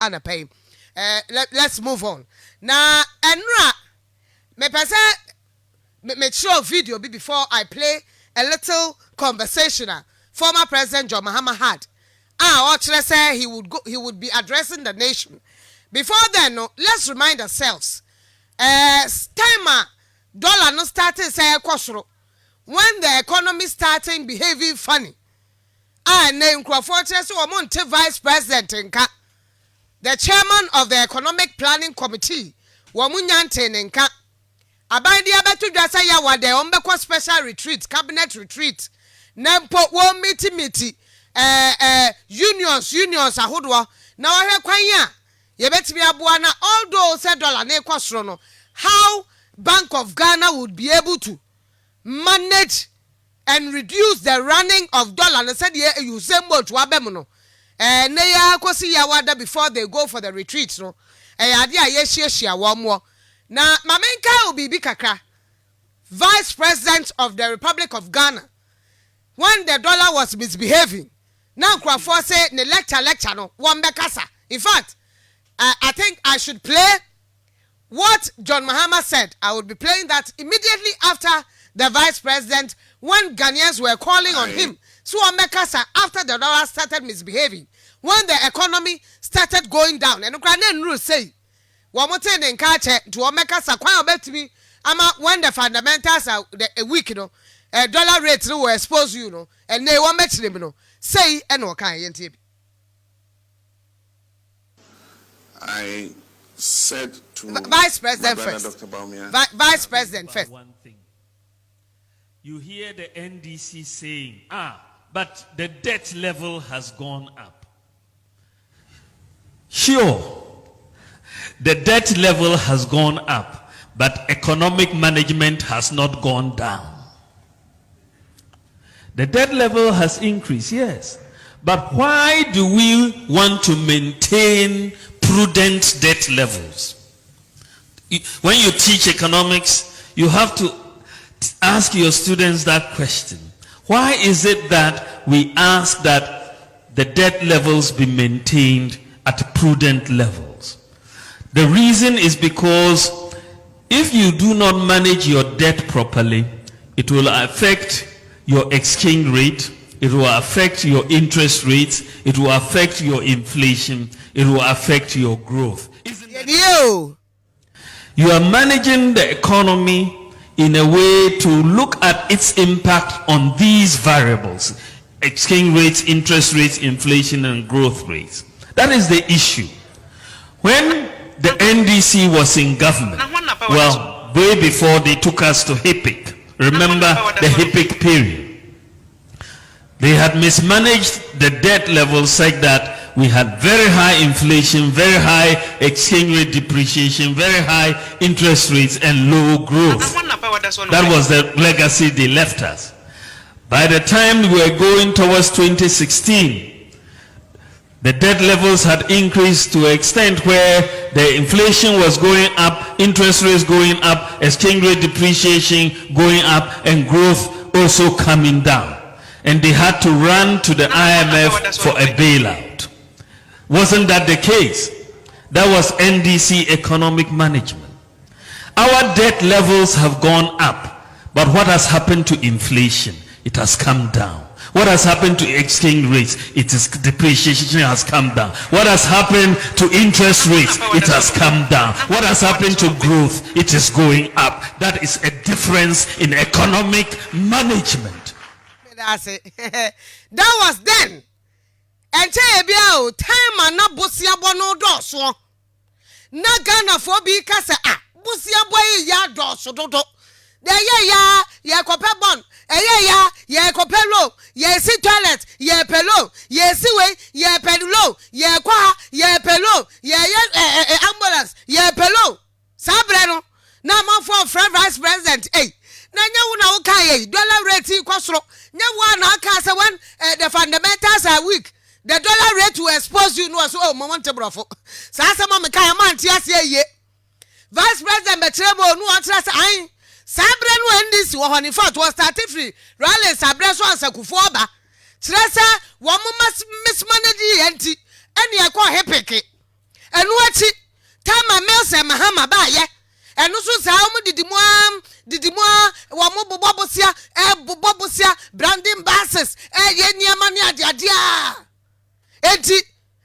anapay. Let's move on. Now, Enra, me show a video before I play a little conversation former President John Mahama had. Let's say he would be addressing the nation. Before then, let's remind ourselves. Time dollar no started say when the economy starting behaving funny. Name Crawford vice president the chairman of the economic planning committee wamunyante nka abandi abetu dwasa ya wade ombekwa special retreat cabinet retreat nempo wo meeting unions ahodo na wahwe kwan ya yebetimi aboa na although say dollar na ekosoro no how Bank of Ghana would be able to manage and reduce the running of dollar and said you say more to abemuno neya kosi ya wada before they go for the retreat no ade ayeshia one more na mamenka obi kakra vice president of the Republic of Ghana when the dollar was misbehaving now Crawford say ne lecture no one bekasa. In fact I think I should play what John Mahama said. I would be playing that immediately after the vice president when Ghanaians were calling on him. So Mekasa after the dollar started misbehaving, when the economy started going down, and Ukrainian rules say, "Wamote nkache to Mekasa kwa obetimi ama when the fundamentals are weak, dollar rates will expose you, and they want to say and okay." I said to Vice President first. Dr. Baumia. Vice President first. One thing. You hear the NDC saying, but the debt level has gone up. Sure, the debt level has gone up, but economic management has not gone down. The debt level has increased, yes. But why do we want to maintain prudent debt levels? When you teach economics, you have to ask your students that question. Why is it that we ask that the debt levels be maintained at prudent levels? The reason is because if you do not manage your debt properly, it will affect your exchange rate, it will affect your interest rates, it will affect your inflation, it will affect your growth. You are managing the economy in a way to look at its impact on these variables: exchange rates, interest rates, inflation, and growth rates. That is the issue. When the NDC was in government, well, way before they took us to HIPIC, remember the HIPIC period, they had mismanaged the debt level such that we had very high inflation, very high exchange rate depreciation, very high interest rates, and low growth. That was the legacy they left us. By the time we were going towards 2016, the debt levels had increased to an extent where the inflation was going up, interest rates going up, exchange rate depreciation going up, and growth also coming down. And they had to run to the IMF for a bailout. Wasn't that the case? That was NDC economic management. Our debt levels have gone up, but what has happened to inflation? It has come down. What has happened to exchange rates? Depreciation has come down. What has happened to interest rates? It has come down. What has happened to growth? It is going up. That is a difference in economic management. That's it. That was then. And time and not Bosia Bono Dosso. Na Ghana for be Cassa. Bosia boy ya dosso dodo. Ya copebon. Ya copello. Ya see toilet. Ya pello. Ya see way. Ya pelulo. Ya qua. Ya pello. Ya ambulance. Ya pello. Sabreno. Na man for friend vice president. Hey. Nanya una okay. Dollar rate kwasro. Nya one akasa when the fundamentals are weak. The dollar rate will expose you no so moment brofo. Sasa mama kai man tiase ye. Vice President Betremo no atrasa ai. Sabre no NDC wo honi fact was start free. Rally sabre so ansakufo ba. Tresa wo must mismanage enti. Eni akọ hepeke. enu achi time Mills and Mahama ba ye enu so sa omo didimwa wo mo bobosia bobosia branding buses ye niama ne ade a enti e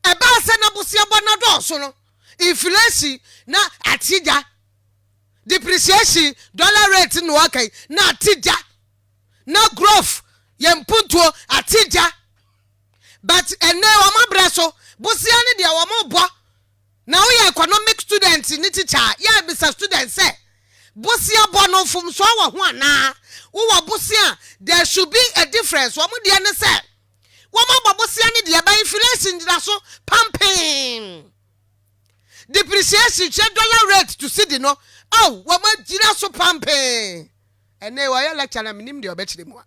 ba se na bosia bona do so no inflation na atija depreciation dollar rate no okay na atija na growth yempuntuo atija but ene wo mabra so bosia ne de wo mo bo na we economic student ni teacher ya bisa student say bosia bono fum so wa ho ana wo bosia there should be a difference wo mo de ne say wo ma bosia ne de ba inflation dira so pumping depreciation dollar rate to see the no oh wo ma dira so pumping ene wo ya lecture na minim de obechire mu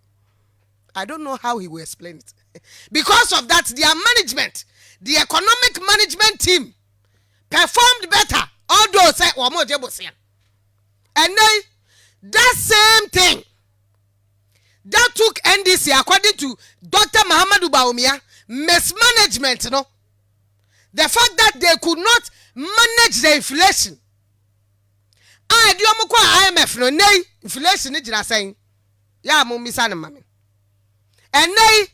I don't know how he will explain it because of that their management the economic management team performed better although say wo mo je bosia and then that same thing that took NDC according to Dr. Muhammadu Bawumia mismanagement no the fact that they could not manage the inflation I do am kwa IMF no nay inflation ni jira saying ya mo misa na mame and nay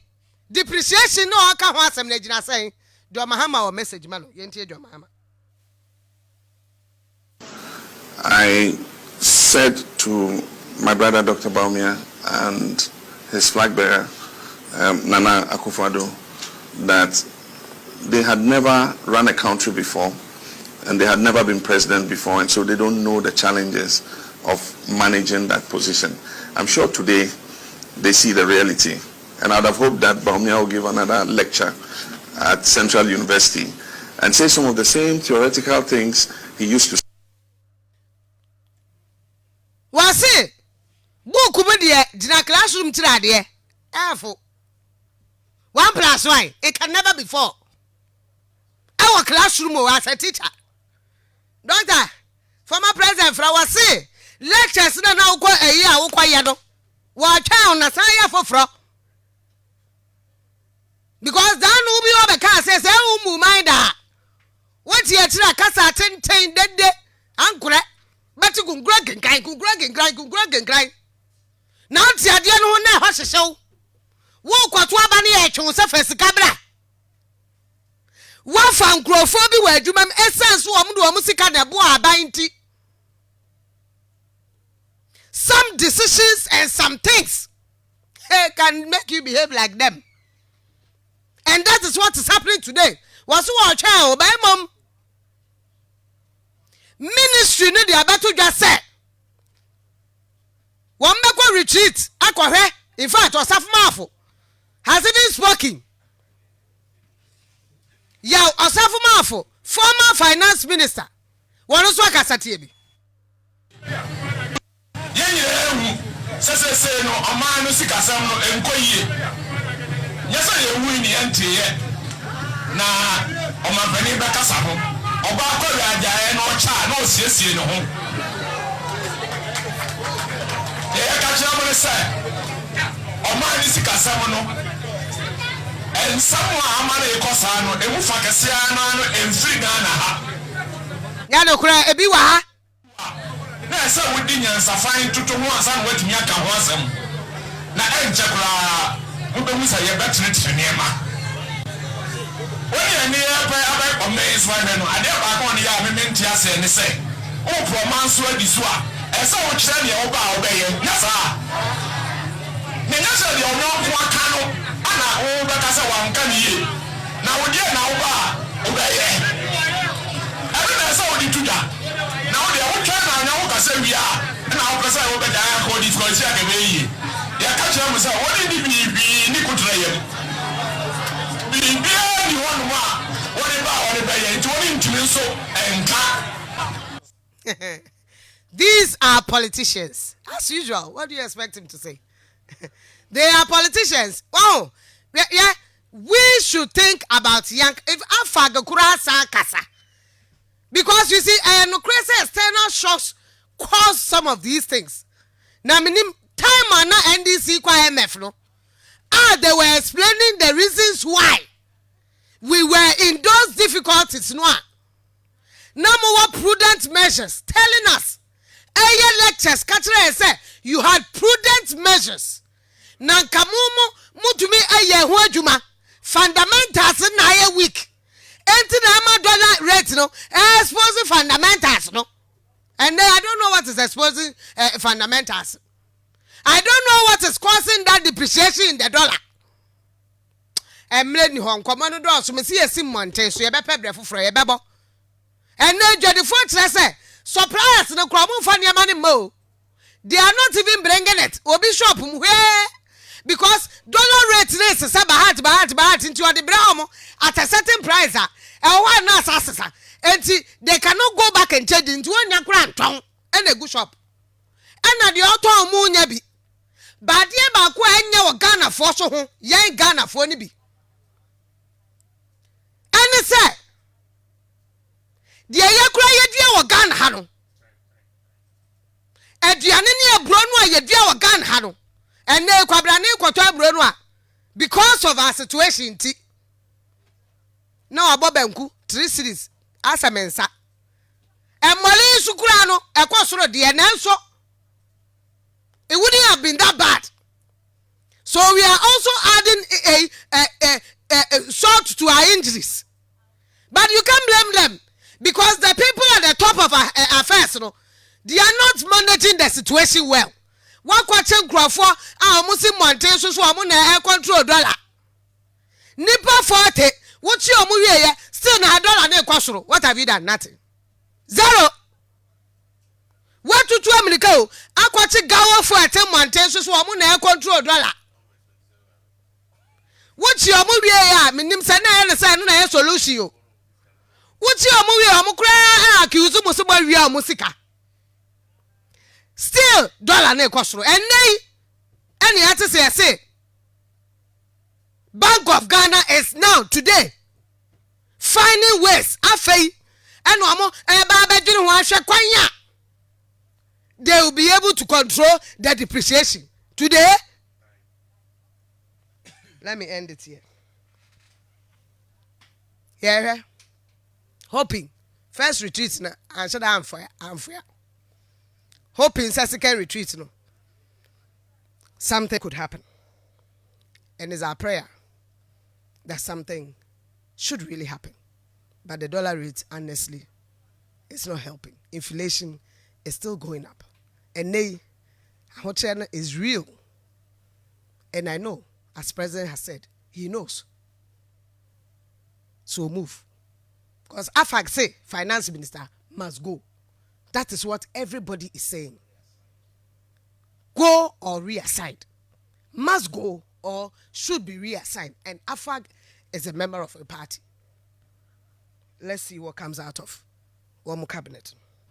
depreciation no aka ho asem na jira saying do Mahama or message man yentie do Mahama. I said to my brother Dr. Bawumia and his flag bearer Nana Akufo-Addo that they had never run a country before and they had never been president before, and so they don't know the challenges of managing that position. I'm sure today they see the reality, and I'd have hoped that Bawumia will give another lecture at Central University and say some of the same theoretical things he used to say. Wasi book media dina classroom tira de efo 1 + 1 it can never be 4 our classroom was a teacher doctor former president fra wasi lectures na na ukwa eyi a ukwa ye do wa twa na san ya foforo because dan no bi obeka say umu mind a what ye tira kasa tenten dede ankure beti gungregin kai na nti ade no na ho hyehyew wo kwato aba ne ye twon se fasika bra wa fa nkrofo bi wa adwuma essence wo mo do wo sika na bo aban nti some decisions and some things can make you behave like them, and that is what is happening today. Was wo twa obai mom ministry no dey about to just say one make retreat akwohwe in fact osafumafo has even spoken ya osafumafo former finance minister one so akasatie bi yenyewu sese no oman no sikasam no enkoyie nyesa ye wu ni entiye na omabani bekasa ho oba akọrọ ajaye no cha no siesie no ho ye ka cha mo se oman ni sikasam no ensamu amana ekosa no emu fakese ano emfiri Ghana ha ya no kura ebi wa ha na se wodi nyansa fan tutu ho asan watumi aka ho asem na enche kura mo be musa ye betre nema when you near a man's one, I never go on the armament ase and say, oh, promanso di swa, and so much tell you about obey. Yes, sir. Nenasa the own cano, Anna, oh, Bacasa one can ye. Now, dear, now, obey. Every saw the Tuja. Now, the old can I know, say we are, and I'll pass over the Diana this was like a way. They catch them, so what did he be Nicotray? These are politicians. As usual, what do you expect him to say? They are politicians. Oh, yeah. We should think about young. If Afag kurasa kasa, because you see, no crazy external shocks cause some of these things. Now, minim time on NDC kwa MF no. They were explaining the reasons why we were in those difficulties. No, Now more prudent measures telling us. Eye lectures katre say you had prudent measures. Na kamumu mutumi aye ho adwuma. Fundamentals na aye weak. Enti na ama dollar rate no exposing fundamentals no. And then I don't know what is exposing fundamentals. I don't know what is causing that depreciation in the dollar. Emre ni hon komo do so me see esi monte so ye be pebre foforo ye bebo. And then the fortress say suppliers no kro mo fa niam ni mo. They are not even bringing it. Obi shop mu because dollar rate is say bahat into the brown at a certain price one na asasa. And they cannot go back and change into one yakran ton and a good shop. And the auto mu nya bi. But ye ba ko anya wo Ghana for so ho yen Ghana for ni bi. And say the yakura ye dia wo Ghana ha no. Aduane ni abro no a ye dia wo Ghana ha no. And ne kwabra ne kwoto abro no a because of our situation ti. Now abobanku 3 series asa mensa. E mole sukura no e kwosoro de nanso it wouldn't have been that bad. So we are also adding a salt to our injuries. But you can't blame them because the people at the top of our affairs, you know, they are not managing the situation well. One question for our Muslim mountains so I'm air control dollar. Nipa 40, what you are still na dollar ne kwasoro. What have you done? Nothing. Zero. What to 2 America? Aquatic gawa for a 10 mountains so I'm air control dollar. What you are movie? Minim sana na sana na solution. What you are movie? Amukra accuse musuba ria musika. Still dollar ne kwasoro. And nay, any artist say Bank of Ghana is now today finding ways. Afei, and wamo eba bedwin ho ahwe kwanya. They will be able to control the depreciation. Today, let me end it here. Yeah, hoping first retreat na answer that I'm for. Hoping second retreat no. Something could happen. And it's our prayer that something should really happen. But the dollar rate, honestly, it's not helping. Inflation is still going up. And China is real. And I know, as President has said, he knows. So move. Because Afag say, Finance Minister must go. That is what everybody is saying. Go or reassign. Must go or should be reassigned. And Afag is a member of a party. Let's see what comes out of one more cabinet.